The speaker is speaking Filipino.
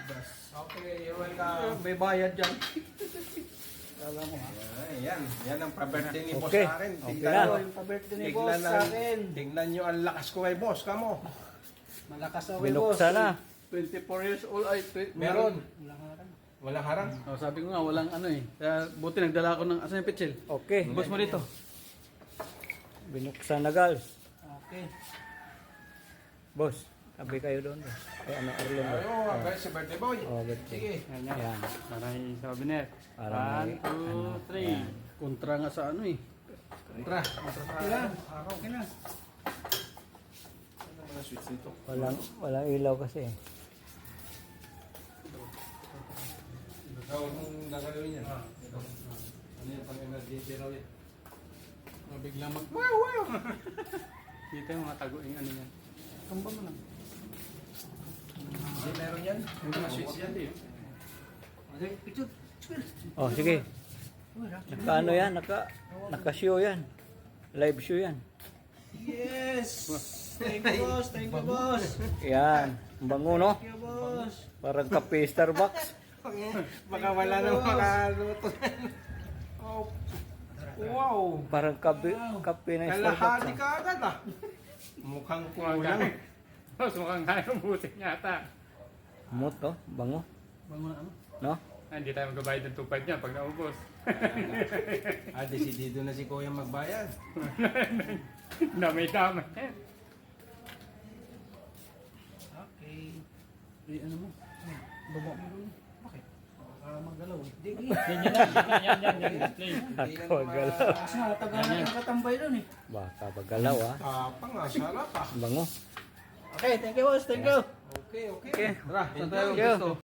Okay, you're welcome. May bayad dyan. Alam mo ha. Yan ang pa-birthday ni boss Okay. sa akin. Okay Tingnan na. nyo. Yung pa-birthday ni boss sa akin. Tingnan nyo ang lakas ko kay boss, kamo. Malakas ako kay boss. Binuksan na. 24 years old ay Meron. Walang harang. Walang harang. Oh, sabi ko nga, walang ano eh. Kaya buti nagdala ako ng asan yung pitsil. Okay. Boss mo dito. Binuksan na, girls. Okay. Boss, tabi kayo doon. Ay, ano, Arlon. Ayo, guys, si birthday boy. Oh, birthday. Sige. Yan, yan. Yan. Maraming souvenir. Para 1, may- 2, 3. Yan. Kontra nga sa ano eh. Kontra. Okay na. Okay na. Ano mga switch nito? Walang ilaw kasi. Ikaw ang gagawin yan. Ito. Ano yan, pang-emergency raw yan. Mabiglang mag... Wow! Dito yung mga taguing ano yan. Kamba mo lang. Hindi, meron yan. Yung mga switch yan. Okay, picture. Oh, sige. Naka-ano yan? Naka-show yan. Live show yan. Yes! Thank you, boss. Thank you, boss. Yan. Ang bango, no? Thank you, boss. Parang kape Starbucks. Baka wala nang makaluto. Oh. Wow! Parang kape ng Starbucks. Kalahati ah. ka agad ah. Mukhang kulang. Boss, mukhang kaya butin yata. Mut, no? Bango. Bango na ano? No? Hindi tayo magbabayad ng 2.5 niya pag naubos. Desidido na si Kuya magbayad. Damay-damay. Okay. Eh, ano mo? Baba mo dun. Bakit? Baka magalaw eh. Di, Yan. Play. Ako galaw. Kasi nga, tagal na yung katambay dun eh. Baka pagalaw, ah. Tapang ah, sarap ah. Bango. Okay, thank you, boss. Thank you. Okay, okay. Okay. Tara, saan tayo Thank you. gusto?